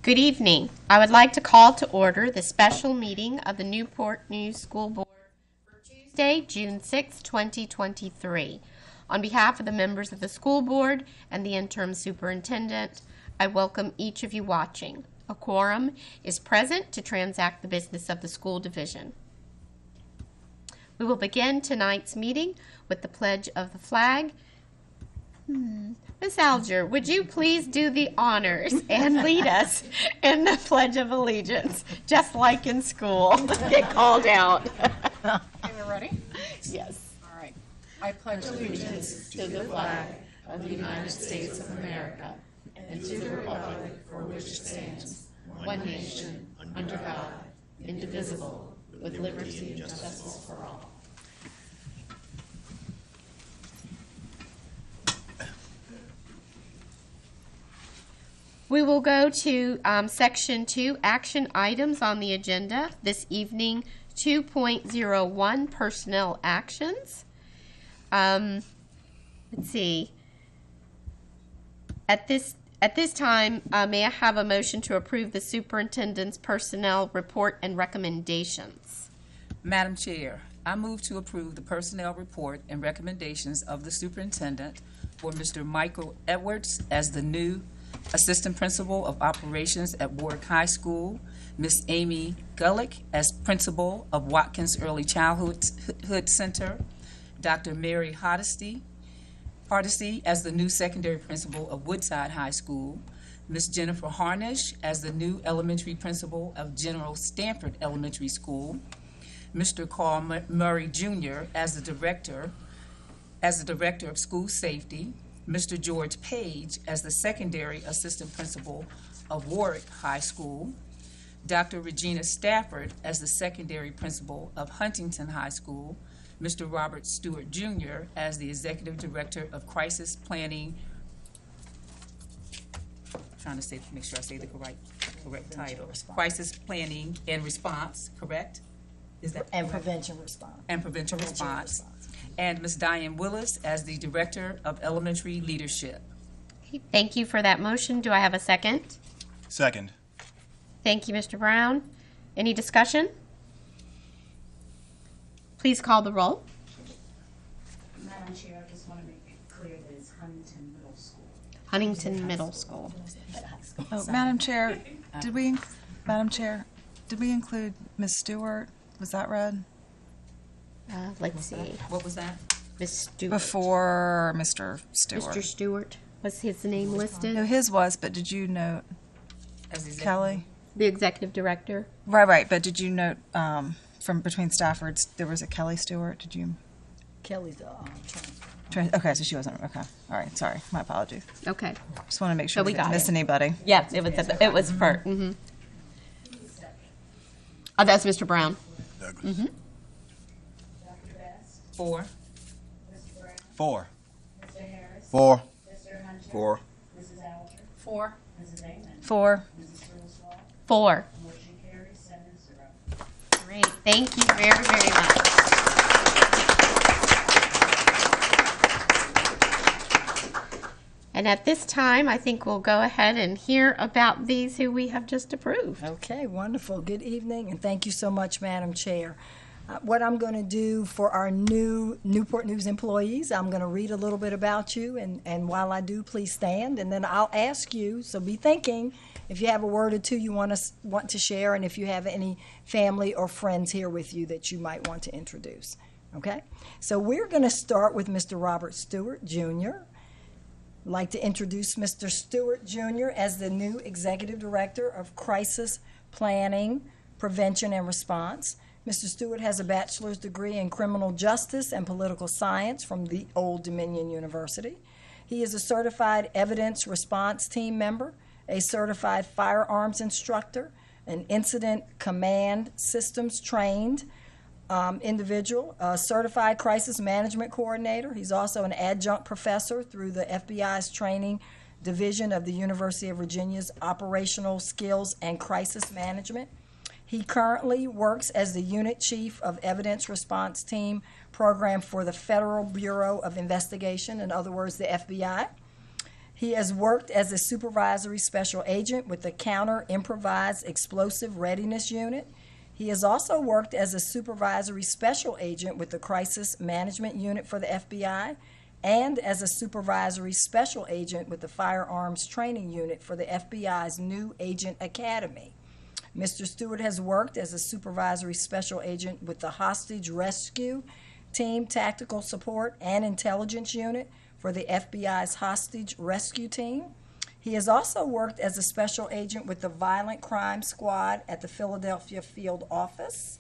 Good evening. I would like to call to order the special meeting of the Newport News School Board for Tuesday, June 6, 2023. On behalf of the members of the school board and the interim superintendent, I welcome each of you watching. A quorum is present to transact the business of the school division. We will begin tonight's meeting with the pledge of the flag. Ms. Alger, would you please do the honors and lead us in the Pledge of Allegiance, just like in school? Get called out. Are you ready? Yes. All right. I pledge allegiance to the flag of the United States of America and to the republic for which it stands, one nation, under God, indivisible, with liberty and justice for all. We will go to Section 2, Action Items on the agenda. This evening, 2.01, Personnel Actions. Let's see. At this time, may I have a motion to approve the superintendent's personnel report and recommendations? Madam Chair, I move to approve the personnel report and recommendations of the superintendent for Mr. Michael Edwards as the new Assistant Principal of Operations at Warwick High School, Ms. Amy Gullick as Principal of Watkins Early Childhood Center, Dr. Mary Hardesty as the new Secondary Principal of Woodside High School, Ms. Jennifer Harnish as the new Elementary Principal of General Stanford Elementary School, Mr. Carl Murray Jr. as the Director of School Safety, Mr. George Page as the Secondary Assistant Principal of Warwick High School, Dr. Regina Stafford as the Secondary Principal of Huntington High School, Mr. Robert Stewart Jr. as the Executive Director of Crisis Planning, make sure I say the correct title, Crisis Planning and Response, correct? Is that and Prevention Response. And Prevention Response. And Ms. Diane Willis as the Director of Elementary Leadership. Thank you for that motion. Do I have a second? Second. Thank you, Mr. Brown. Any discussion? Please call the roll. Madam Chair, I just want to make it clear that it's Huntington Middle School. Huntington Middle School. Oh, Madam Chair, did we include Ms. Stewart? Was that read? Let's see. What was that? Ms. Stewart. Before Mr. Stewart. Mr. Stewart. Was his name listed? No, his was, but did you note As the Kelly? The executive director. Right, but did you note from between Staffords, there was a Kelly Stewart? Did you? Kelly's transfer. Okay, so she wasn't, okay. All right, sorry, my apologies. Okay. Just want to make sure So we we didn't got miss it. anybody. Yeah, it was for. Mm-hmm. Oh, that's Mr. Brown. Douglas. Mm-hmm. Dr. Best, 4. Mr. Brown, 4. Mr. Harris, 4. Mr. Hunter, 4. Mrs. Alger, 4. Mrs. Amon, 4. Mrs. Griswold. 4. Motion carries 7-0. Great. Thank you very, very much. And at this time, I think we'll go ahead and hear about these who we have just approved. Okay, wonderful. Good evening, and thank you so much, Madam Chair. What I'm going to do for our new Newport News employees, I'm going to read a little bit about you, and while I do, please stand, and then I'll ask you, so be thinking, if you have a word or two you want to share, and if you have any family or friends here with you that you might want to introduce. Okay? So we're going to start with Mr. Robert Stewart, Jr. I'd like to introduce Mr. Stewart, Jr. as the new Executive Director of Crisis Planning, Prevention, and Response. Mr. Stewart has a bachelor's degree in criminal justice and political science from the Old Dominion University. He is a certified evidence response team member, a certified firearms instructor, an incident command systems trained individual, a certified crisis management coordinator. He's also an adjunct professor through the FBI's training division of the University of Virginia's Operational Skills and Crisis Management. He currently works as the Unit Chief of Evidence Response Team Program for the Federal Bureau of Investigation, in other words, the FBI. He has worked as a supervisory special agent with the Counter Improvised Explosive Readiness Unit. He has also worked as a supervisory special agent with the Crisis Management Unit for the FBI and as a supervisory special agent with the Firearms Training Unit for the FBI's new Agent Academy. Mr. Stewart has worked as a supervisory special agent with the Hostage Rescue Team Tactical Support and Intelligence Unit for the FBI's Hostage Rescue Team. He has also worked as a special agent with the Violent Crime Squad at the Philadelphia Field Office.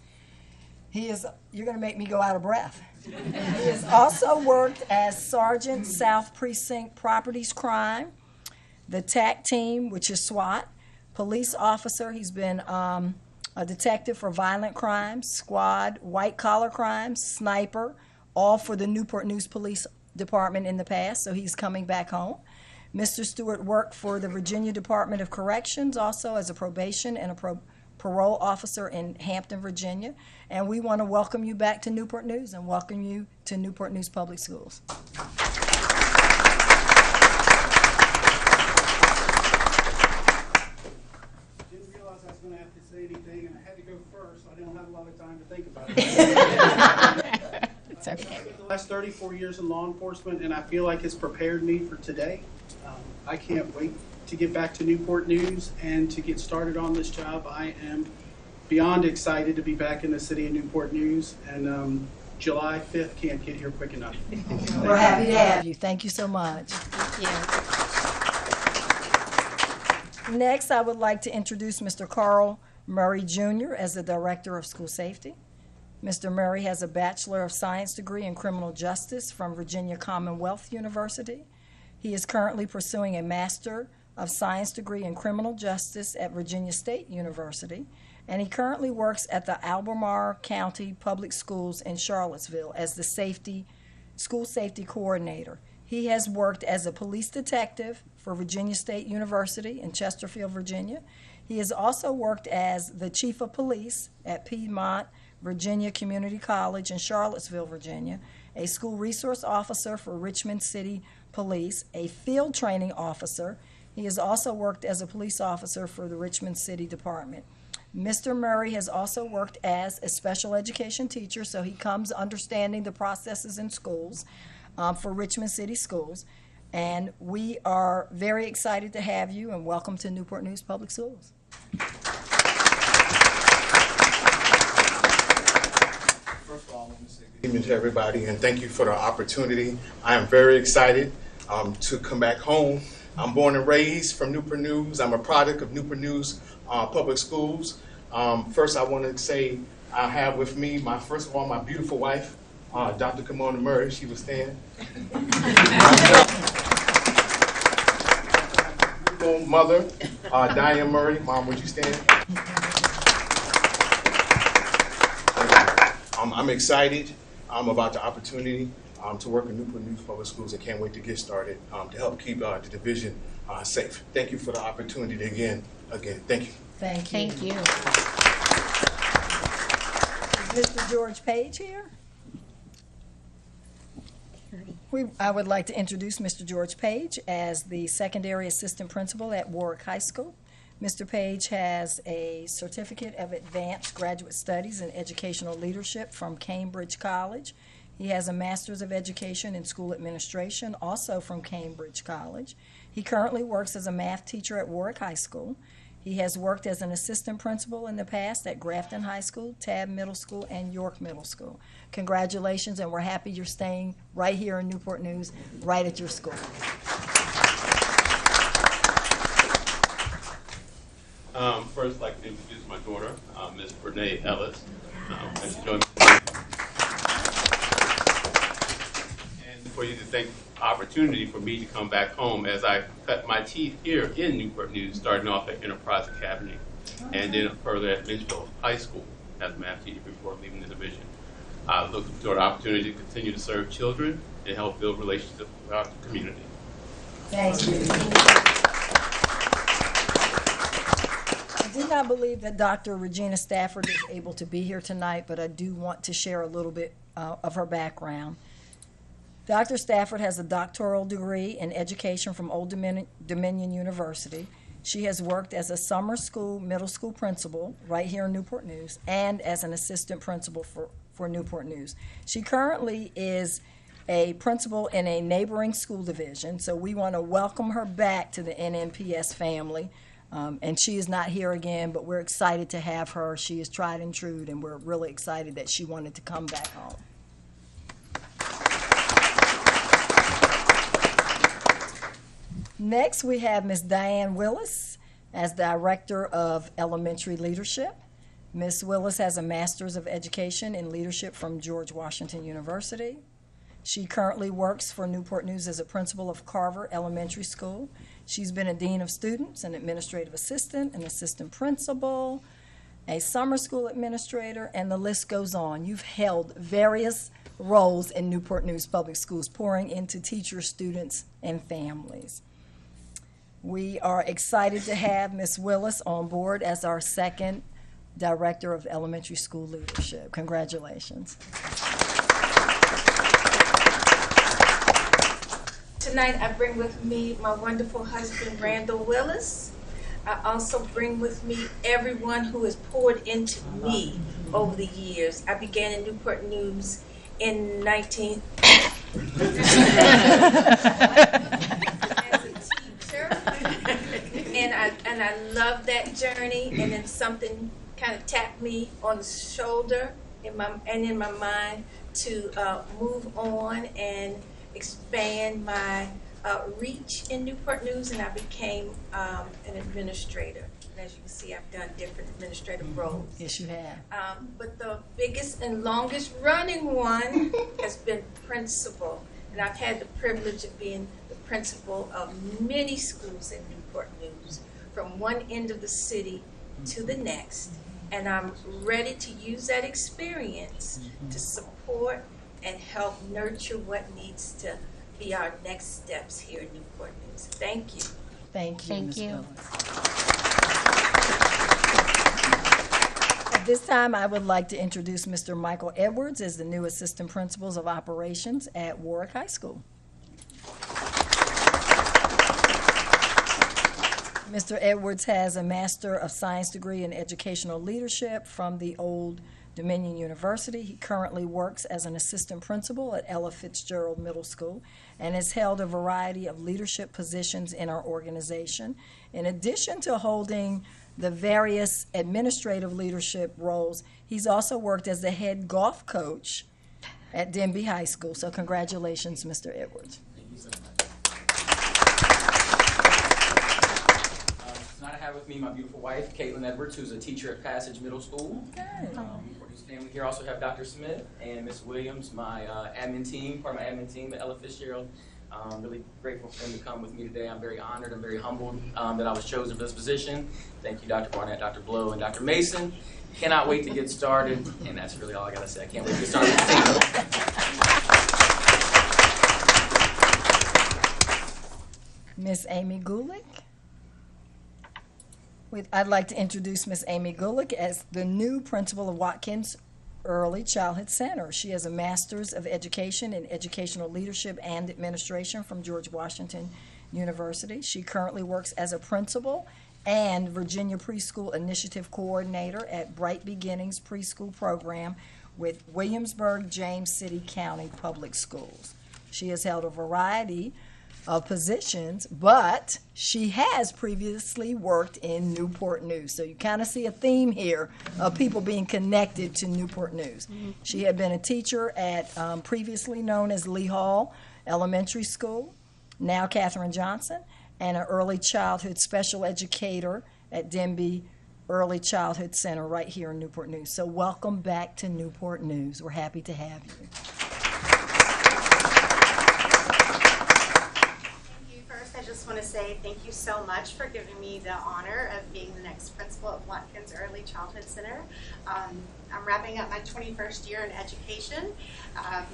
You're going to make me go out of breath. He has also worked as Sergeant South Precinct Properties Crime, the TAC team, which is SWAT, police officer. He's been a detective for violent crimes, squad, white-collar crimes, sniper, all for the Newport News Police Department in the past, so he's coming back home. Mr. Stewart worked for the Virginia Department of Corrections, also as a probation and a parole officer in Hampton, Virginia. And we want to welcome you back to Newport News and welcome you to Newport News Public Schools. Didn't realize I was going to have to say anything, and I had to go first, so I didn't have a lot of time to think about it. It's okay. I spent the last 34 years in law enforcement, and I feel like it's prepared me for today. I can't wait to get back to Newport News and to get started on this job. I am beyond excited to be back in the city of Newport News, and July 5th can't get here quick enough. We're happy to have you. Thank you so much. Thank you. Next, I would like to introduce Mr. Carl Murray, Jr. as the Director of School Safety. Mr. Murray has a Bachelor of Science degree in Criminal Justice from Virginia Commonwealth University. He is currently pursuing a Master of Science degree in Criminal Justice at Virginia State University, and he currently works at the Albemarle County Public Schools in Charlottesville as the school safety coordinator. He has worked as a police detective for Virginia State University in Chesterfield, Virginia. He has also worked as the Chief of Police at Piedmont Virginia Community College in Charlottesville, Virginia, a school resource officer for Richmond City Police, a field training officer. He has also worked as a police officer for the Richmond City Department. Mr. Murray has also worked as a special education teacher, so he comes understanding the processes in schools for Richmond City Schools. And we are very excited to have you, and welcome to Newport News Public Schools. First of all, I want to say good evening to everybody, and thank you for the opportunity. I am very excited to come back home. I'm born and raised from Newport News. I'm a product of Newport News Public Schools. First, I want to say I have with me my beautiful wife, Dr. Kimona Murray. She will stand. Mother, Diane Murray. Mom, would you stand? I'm excited about the opportunity to work in Newport News Public Schools. I can't wait to get started to help keep the division safe. Thank you for the opportunity again. Thank you. Thank you. Thank you. Is Mr. George Page here? I would like to introduce Mr. George Page as the secondary assistant principal at Warwick High School. Mr. Page has a Certificate of Advanced Graduate Studies in Educational Leadership from Cambridge College. He has a Master's of Education in School Administration, also from Cambridge College. He currently works as a math teacher at Warwick High School. He has worked as an assistant principal in the past at Grafton High School, Tabb Middle School, and York Middle School. Congratulations, and we're happy you're staying right here in Newport News, right at your school. First, I'd like to introduce my daughter, Ms. Brene Ellis. And she joined me. And for you to thank the opportunity for me to come back home as I cut my teeth here in Newport News, starting off at Enterprise Academy and then further at Lynchville High School as a math teacher before leaving the division. I look for the opportunity to continue to serve children and help build relationships throughout the community. Thank you. I did not believe that Dr. Regina Stafford is able to be here tonight, but I do want to share a little bit of her background. Dr. Stafford has a doctoral degree in education from Old Dominion University. She has worked as a summer school, middle school principal right here in Newport News and as an assistant principal for Newport News. She currently is a principal in a neighboring school division, so we want to welcome her back to the NNPS family. And she is not here again, but we're excited to have her. She is tried and true, and we're really excited that she wanted to come back home. Next, we have Ms. Diane Willis as Director of Elementary Leadership. Ms. Willis has a Master's of Education in Leadership from George Washington University. She currently works for Newport News as a principal of Carver Elementary School. She's been a dean of students, an administrative assistant, an assistant principal, a summer school administrator, and the list goes on. You've held various roles in Newport News Public Schools, pouring into teachers, students, and families. We are excited to have Ms. Willis on board as our second Director of Elementary School Leadership. Congratulations. Tonight I bring with me my wonderful husband, Randall Willis. I also bring with me everyone who has poured into me over the years. I began in Newport News in 19... as a teacher. And I love that journey, and then something kind of tapped me on the shoulder in my mind to move on and expand my reach in Newport News, and I became an administrator. And as you can see, I've done different administrative roles. Yes, you have. But the biggest and longest running one has been principal. And I've had the privilege of being the principal of many schools in Newport News, from one end of the city to the next. And I'm ready to use that experience to support and help nurture what needs to be our next steps here in Newport News. Thank you. Thank you, Thank Ms. you. Willis. At this time, I would like to introduce Mr. Michael Edwards as the new Assistant Principals of Operations at Warwick High School. Mr. Edwards has a Master of Science degree in Educational Leadership from the Old Dominion University. He currently works as an assistant principal at Ella Fitzgerald Middle School and has held a variety of leadership positions in our organization. In addition to holding the various administrative leadership roles, he's also worked as the head golf coach at Denby High School. So congratulations, Mr. Edwards. Thank you so much. Tonight I have with me my beautiful wife, Caitlin Edwards, who's a teacher at Passage Middle School. Family here. Also have Dr. Smith and Ms. Williams, my admin team, part of my admin team at Ella Fitzgerald. Really grateful for them to come with me today. I'm very honored and very humbled that I was chosen for this position. Thank you, Dr. Barnett, Dr. Blow, and Dr. Mason. Cannot wait to get started, and that's really all I gotta say. I can't wait to get started with the team. Miss Amy Gulick. I'd like to introduce Miss Amy Gulick as the new principal of Watkins Early Childhood Center. She has a Master's of Education in Educational Leadership and Administration from George Washington University. She currently works as a principal and Virginia Preschool Initiative Coordinator at Bright Beginnings Preschool Program with Williamsburg, James City County Public Schools. She has held a variety of positions, but she has previously worked in Newport News. So you kind of see a theme here of people being connected to Newport News. She had been a teacher at previously known as Lee Hall Elementary School, now Katherine Johnson, and an early childhood special educator at Denby Early Childhood Center right here in Newport News. So welcome back to Newport News. We're happy to have you. I just want to say thank you so much for giving me the honor of being the next principal at Watkins Early Childhood Center. I'm wrapping up my 21st year in education,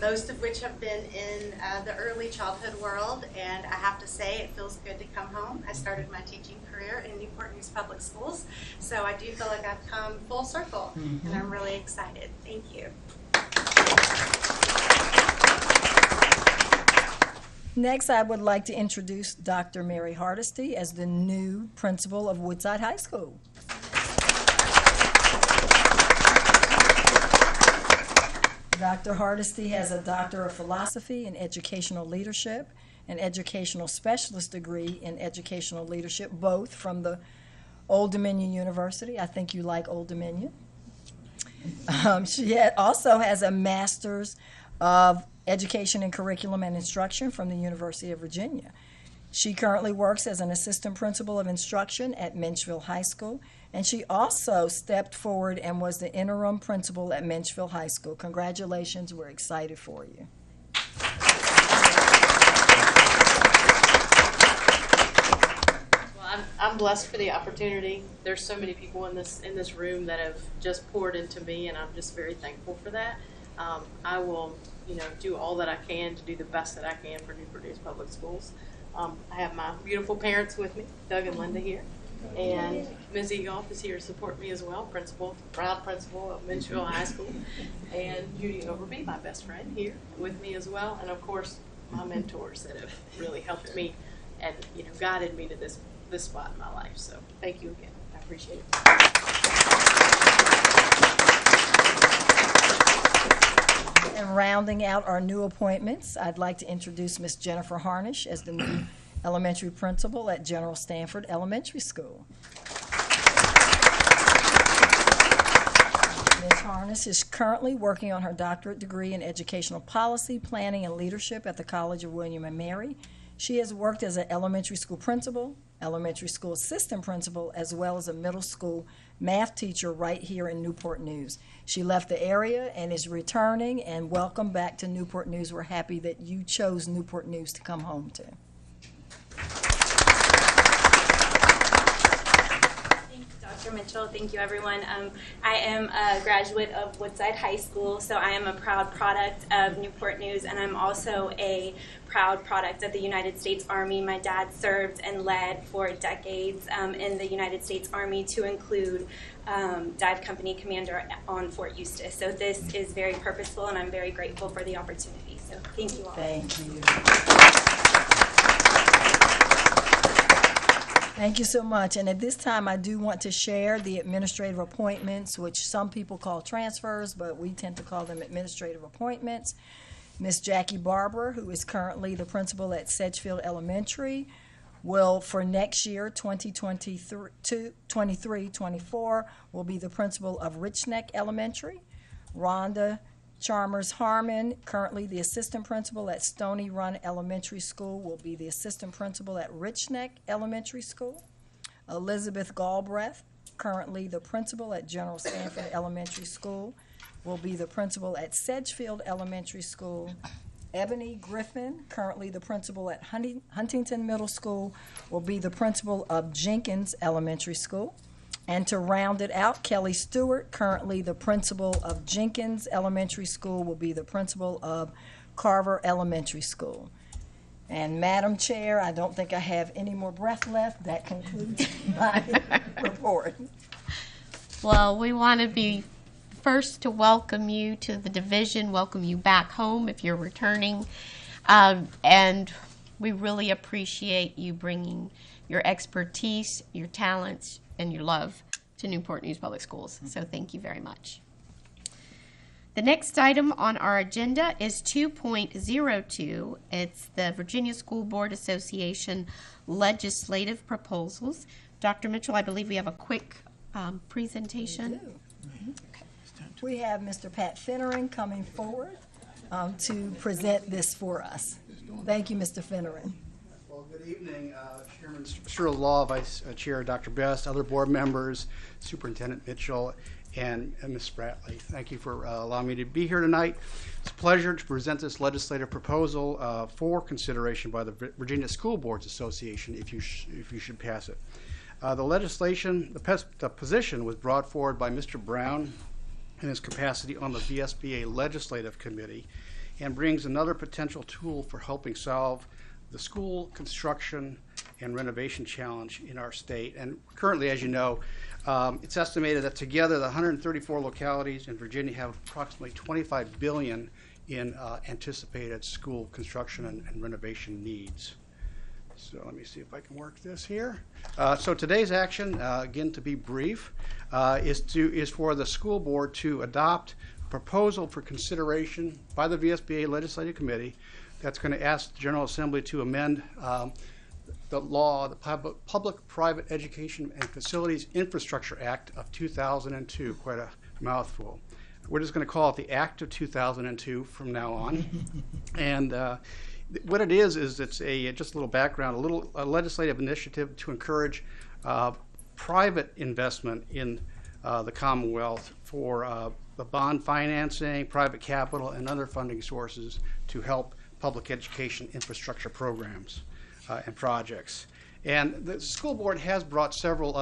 most of which have been in the early childhood world, and I have to say it feels good to come home. I started my teaching career in Newport News Public Schools, so I do feel like I've come full circle, and I'm really excited. Thank you. Next, I would like to introduce Dr. Mary Hardesty as the new principal of Woodside High School. Dr. Hardesty has a Doctor of Philosophy in Educational Leadership, an Educational Specialist degree in Educational Leadership, both from the Old Dominion University. I think you like Old Dominion. She also has a Master's of Education in Curriculum and Instruction from the University of Virginia. She currently works as an assistant principal of instruction at Menchville High School, and she also stepped forward and was the interim principal at Menchville High School. Congratulations, we're excited for you. Well, I'm blessed for the opportunity. There's so many people in this room that have just poured into me, and I'm just very thankful for that. I will, do all that I can to do the best that I can for Newport News Public Schools. I have my beautiful parents with me, Doug and Linda here, and Ms. Egoff is here to support me as well, proud principal of Menchville High School, and Judy Overby, my best friend, here with me as well, and of course my mentors that have really helped me and guided me to this spot in my life. So thank you again. I appreciate it. And rounding out our new appointments, I'd like to introduce Ms. Jennifer Harnish as the new elementary principal at General Stanford Elementary School. Ms. Harnish is currently working on her doctorate degree in educational policy, planning, and leadership at the College of William and Mary. She has worked as an elementary school principal, elementary school assistant principal, as well as a middle school math teacher right here in Newport News. She left the area and is returning, and welcome back to Newport News. We're happy that you chose Newport News to come home to. Thank you, Dr. Mitchell. Thank you, everyone. I am a graduate of Woodside High School, so I am a proud product of Newport News, and I'm also a proud product of the United States Army. My dad served and led for decades in the United States Army, to include Dive Company Commander on Fort Eustis. So this is very purposeful, and I'm very grateful for the opportunity. So thank you all. Thank you. Thank you so much. And at this time, I do want to share the administrative appointments, which some people call transfers, but we tend to call them administrative appointments. Miss Jackie Barber, who is currently the principal at Sedgefield Elementary, will, for next year, 2023-24, will be the principal of Richneck Elementary. Rhonda Chalmers Harmon, currently the assistant principal at Stony Run Elementary School, will be the assistant principal at Richneck Elementary School. Elizabeth Galbraith, currently the principal at General Stanford Elementary School, will be the principal at Sedgefield Elementary School. Ebony Griffin, currently the principal at Huntington Middle School, will be the principal of Jenkins Elementary School. And to round it out, Kelly Stewart, currently the principal of Jenkins Elementary School, will be the principal of Carver Elementary School. And Madam Chair, I don't think I have any more breath left. That concludes my report. Well, we want to be first to welcome you to the division, welcome you back home if you're returning, and we really appreciate you bringing your expertise, your talents, and your love to Newport News Public Schools. So thank you very much. The next item on our agenda is 2.02. It's the Virginia School Board Association legislative proposals. Dr. Mitchell, I believe we have a quick presentation. We do. We have Mr. Pat Finneran coming forward to present this for us. Thank you, Mr. Finneran. Well, good evening, Chairman Sherrill Law, Vice Chair Dr. Best, other board members, Superintendent Mitchell, and Ms. Spratley. Thank you for allowing me to be here tonight. It's a pleasure to present this legislative proposal for consideration by the Virginia School Boards Association if you should pass it. The legislation, the position was brought forward by Mr. Brown in his capacity on the VSBA Legislative Committee, and brings another potential tool for helping solve the school construction and renovation challenge in our state. And currently, as you know, it's estimated that together the 134 localities in Virginia have approximately $25 billion in anticipated school construction and renovation needs. So let me see if I can work this here. So today's action, again to be brief, is for the school board to adopt a proposal for consideration by the VSBA Legislative Committee that's going to ask the General Assembly to amend the law, the Public-Private Education and Facilities Infrastructure Act of 2002, quite a mouthful. We're just going to call it the Act of 2002 from now on. And what it is it's just a little background, a legislative initiative to encourage private investment in the Commonwealth for the bond financing, private capital, and other funding sources to help public education infrastructure programs and projects. And the school board has brought several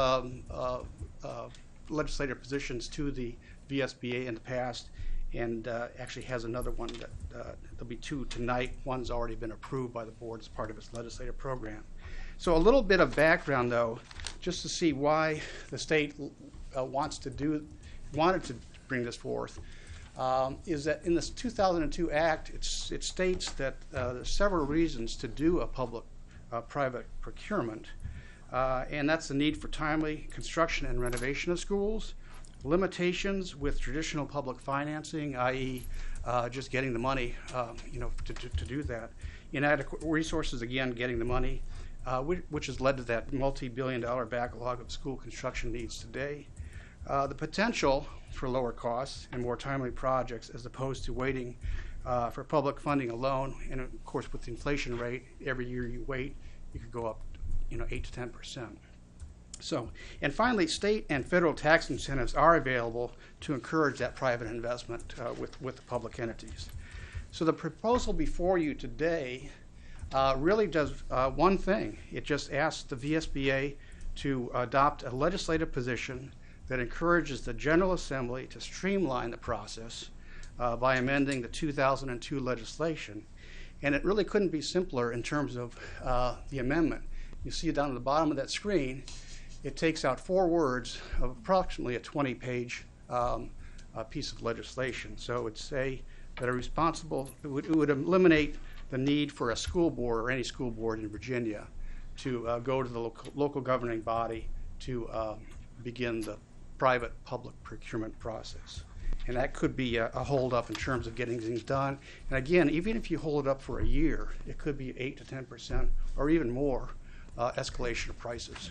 legislative positions to the VSBA in the past, and actually has another one that there'll be two tonight. One's already been approved by the board as part of its legislative program. So a little bit of background, though, just to see why the state wanted to bring this forth, is that in this 2002 Act, it states that there's several reasons to do a public-private procurement, and that's the need for timely construction and renovation of schools, limitations with traditional public financing, i.e. Just getting the money, to do that. Inadequate resources, again, getting the money, which has led to that multi-billion-dollar backlog of school construction needs today. The potential for lower costs and more timely projects as opposed to waiting for public funding alone. And of course, with the inflation rate, every year you wait, you could go up, 8 to 10%. So, and finally, state and federal tax incentives are available to encourage that private investment with the public entities. So the proposal before you today really does one thing. It just asks the VSBA to adopt a legislative position that encourages the General Assembly to streamline the process by amending the 2002 legislation. And it really couldn't be simpler in terms of the amendment. You see down at the bottom of that screen, it takes out 4 words of approximately a 20-page piece of legislation. So it would say that it would eliminate the need for a school board or any school board in Virginia to go to the local governing body to begin the private public procurement process. And that could be a hold-up in terms of getting things done. And again, even if you hold it up for a year, it could be 8 to 10% or even more escalation of prices.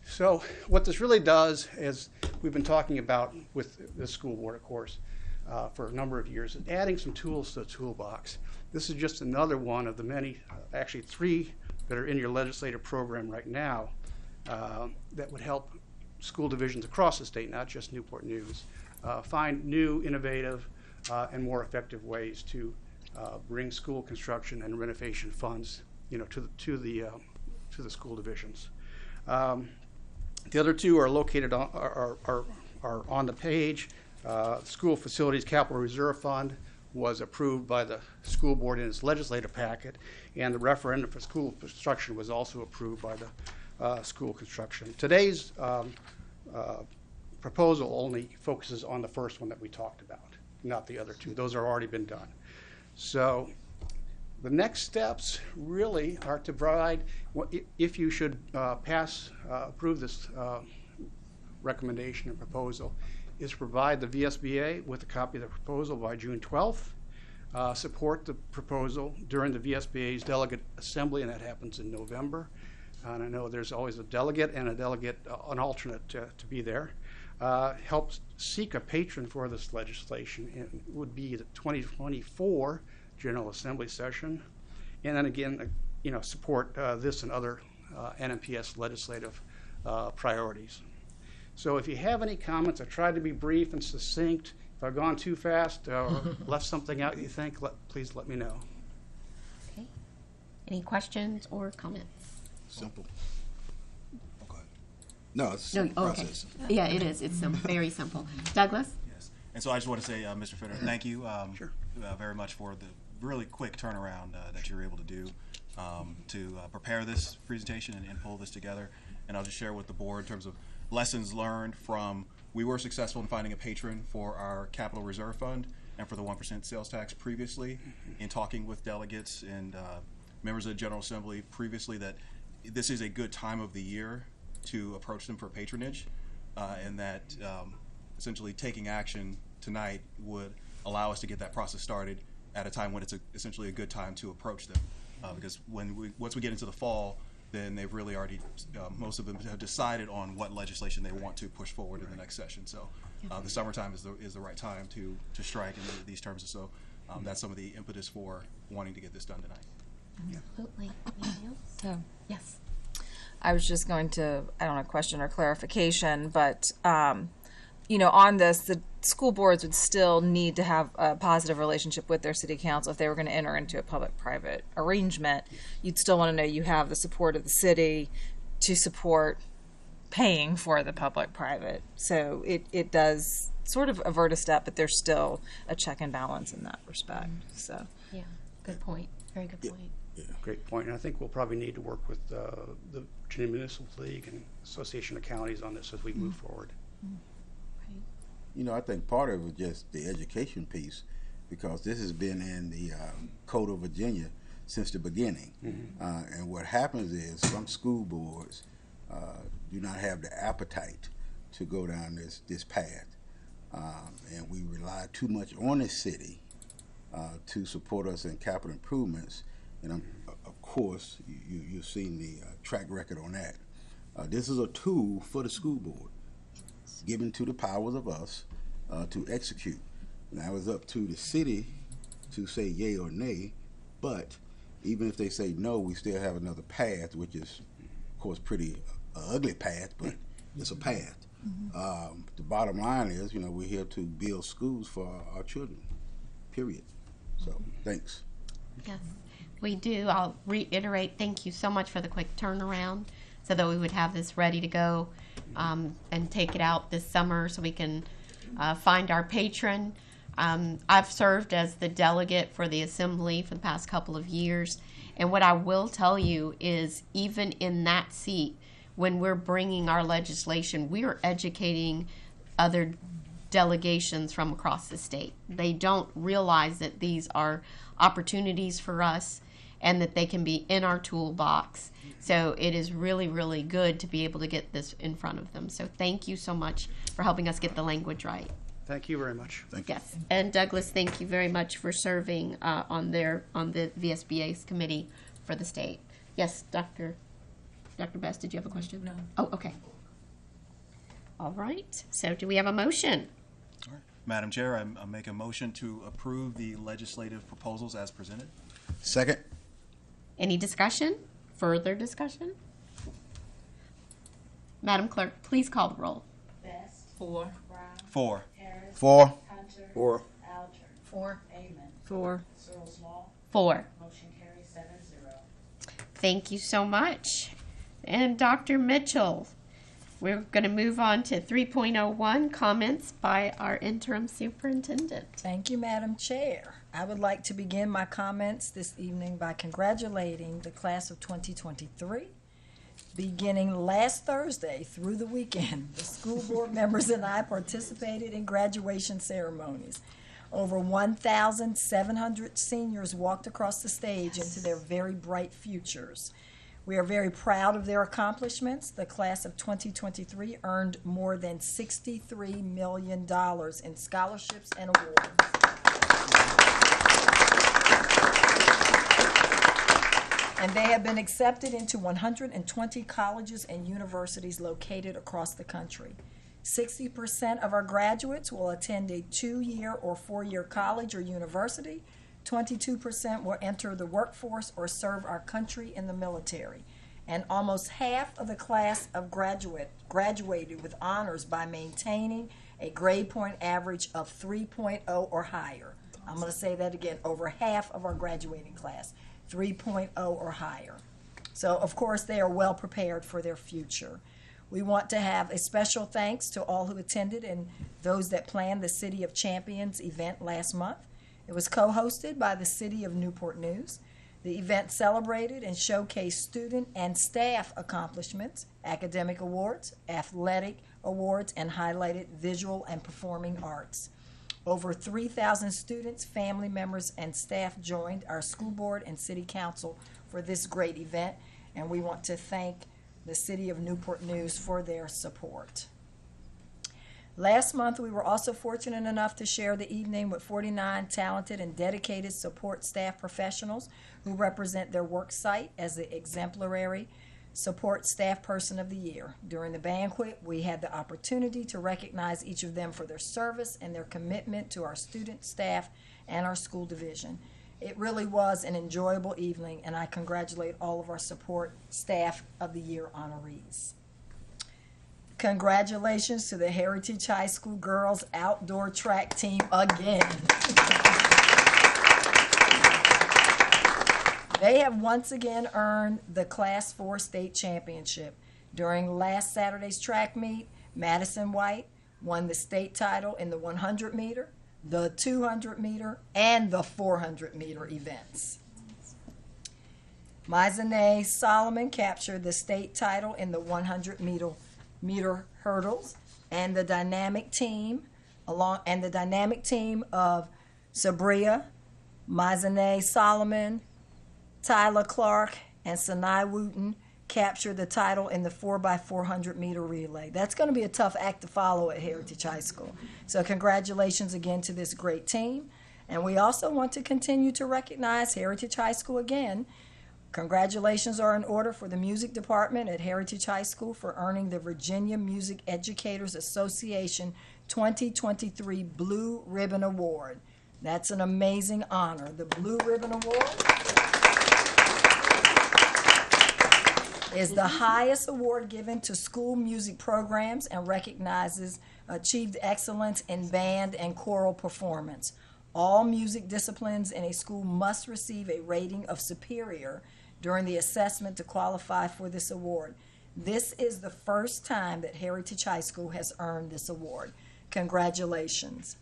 So what this really does is, we've been talking about with the school board, of course, for a number of years, is adding some tools to the toolbox. This is just another one of the many, actually 3 that are in your legislative program right now that would help school divisions across the state, not just Newport News, find new, innovative, and more effective ways to bring school construction and renovation funds, to the school divisions. The other 2 are located are on the page. School Facilities Capital Reserve Fund was approved by the school board in its legislative packet, and the referendum for school construction was also approved by the school construction. Today's proposal only focuses on the first one that we talked about, not the other 2. Those are already been done. So the next steps really are to provide, if you should approve this recommendation and proposal, is to provide the VSBA with a copy of the proposal by June 12th, support the proposal during the VSBA's delegate assembly, and that happens in November. And I know there's always a delegate and an alternate to be there. Help seek a patron for this legislation. It would be the 2024 General Assembly session, and then again, support this and other NNPS legislative priorities. So if you have any comments, I tried to be brief and succinct. If I've gone too fast or left something out you think, please let me know. Okay. Any questions or comments? Simple. Okay. No, it's a simple process. Yeah, it is. It's very simple. Douglas? Yes. And so I just want to say, Mr. Fitter, thank you very much for the really quick turnaround that you were able to do to prepare this presentation and pull this together. And I'll just share with the board in terms of lessons learned from, we were successful in finding a patron for our capital reserve fund. and for the 1% sales tax previously, in talking with delegates and members of the General Assembly previously, that this is a good time of the year to approach them for patronage, and that essentially taking action tonight would allow us to get that process started at a time when it's essentially a good time to approach them. Because once we get into the fall, then they've really already, most of them have decided on what legislation they want to push forward in the next session. So the summertime is the right time to strike in these terms. So that's some of the impetus for wanting to get this done tonight. Absolutely. Anything else? So, Yes. I was just going to, I don't know, question or clarification, but, you know, on this, the school boards would still need to have a positive relationship with their city council. If they were going to enter into a public-private arrangement, you'd still want to know you have the support of the city to support paying for the public-private. So it does sort of avert a step, but there's still a check and balance in that respect. So Yeah, good point. Very good point. Great point. And I think we'll probably need to work with the Virginia Municipal League and Association of Counties on this as we move forward. You know, I think part of it was just the education piece, because this has been in the Code of Virginia since the beginning. And what happens is some school boards do not have the appetite to go down this path. And we rely too much on the city to support us in capital improvements. And of course, you've seen the track record on that. This is a tool for the school board, given to the powers of us to execute. Now it's up to the city to say yay or nay, but even if they say no, we still have another path, which is, of course, pretty ugly path, but it's a path. The bottom line is, you know, we're here to build schools for our children, period. So, thanks. Yes, we do. I'll reiterate, thank you so much for the quick turnaround so that we would have this ready to go and take it out this summer so we can find our patron. I've served as the delegate for the assembly for the past couple of years, and what I will tell you is even in that seat, when we're bringing our legislation, we are educating other delegations from across the state. They don't realize that these are opportunities for us and that they can be in our toolbox. So it is really, really good to be able to get this in front of them. So thank you so much for helping us get the language right. Thank you very much. Thank you. Yes, and Douglas, thank you very much for serving on the VSBA's committee for the state. Yes, Dr. Best, did you have a question? No. Oh, okay. All right. So do we have a motion? All right. Madam Chair, I make a motion to approve the legislative proposals as presented. Second. Any discussion? Further discussion? Madam Clerk, please call the roll. Best. 4. Brown. 4. Harris. 4. Hunter. 4. Alger. 4. Amon. 4. Searles Law. 4. Motion carries 7-0. Thank you so much. And Dr. Mitchell, we're going to move on to 3.01, comments by our interim superintendent. Thank you, Madam Chair. I would like to begin my comments this evening by congratulating the class of 2023. Beginning last Thursday through the weekend, the school board members and I participated in graduation ceremonies. Over 1,700 seniors walked across the stage into their very bright futures. We are very proud of their accomplishments. The class of 2023 earned more than $63 million in scholarships and awards. And they have been accepted into 120 colleges and universities located across the country. 60% of our graduates will attend a 2-year or 4-year college or university. 22% will enter the workforce or serve our country in the military. And almost half of the class of graduated with honors by maintaining a grade point average of 3.0 or higher. I'm going to say that again, over half of our graduating class, 3.0 or higher. So, of course, they are well prepared for their future. We want to have a special thanks to all who attended and those that planned the City of Champions event last month. It was co-hosted by the City of Newport News. The event celebrated and showcased student and staff accomplishments, academic awards, athletic awards, and highlighted visual and performing arts. Over 3,000 students, family members, and staff joined our school board and city council for this great event, and we want to thank the City of Newport News for their support. Last month, we were also fortunate enough to share the evening with 49 talented and dedicated support staff professionals who represent their work site as the exemplary Support Staff Person of the Year. During the banquet, we had the opportunity to recognize each of them for their service and their commitment to our student, staff, and our school division. It really was an enjoyable evening, and I congratulate all of our Support Staff of the Year honorees. Congratulations to the Heritage High School girls outdoor track team again. They have once again earned the Class 4 state championship. During last Saturday's track meet, Madison White won the state title in the 100 meter, the 200 meter, and the 400 meter events. Mizane Solomon captured the state title in the 100 meter hurdles, and the dynamic team of Sabria, Mizane Solomon, Tyler Clark, and Sanai Wooten captured the title in the 4x400 meter relay. That's going to be a tough act to follow at Heritage High School. So congratulations again to this great team. And we also want to continue to recognize Heritage High School again. Congratulations are in order for the music department at Heritage High School for earning the Virginia Music Educators Association 2023 Blue Ribbon Award. That's an amazing honor. The Blue Ribbon Award is the highest award given to school music programs and recognizes achieved excellence in band and choral performance. All music disciplines in a school must receive a rating of superior during the assessment to qualify for this award. This is the first time that Heritage High School has earned this award. Congratulations.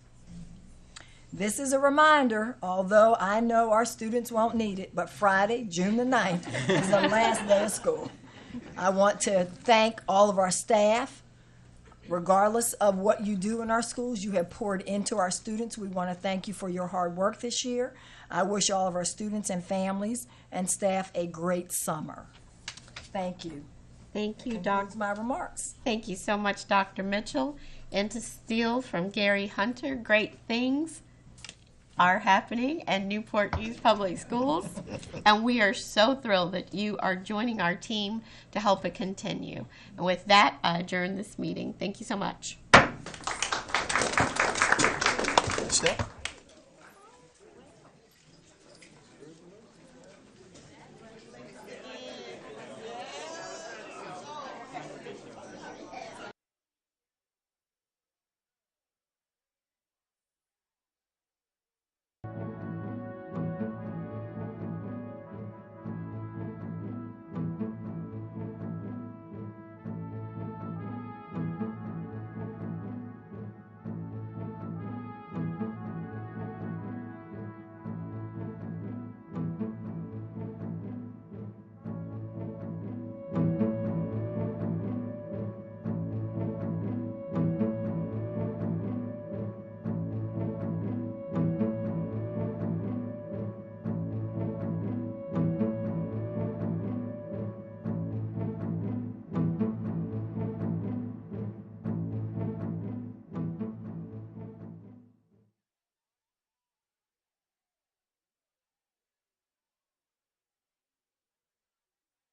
This is a reminder, although I know our students won't need it, but Friday, June the 9th, is the last day of school. I want to thank all of our staff. Regardless of what you do in our schools, you have poured into our students. We want to thank you for your hard work this year. I wish all of our students and families and staff a great summer. Thank you. Thank you, Doctor. My remarks. Thank you so much, Dr. Mitchell. And to steal from Gary Hunter, great things are happening at Newport News Public Schools, and we are so thrilled that you are joining our team to help it continue. And with that, I adjourn this meeting. Thank you so much. Steph?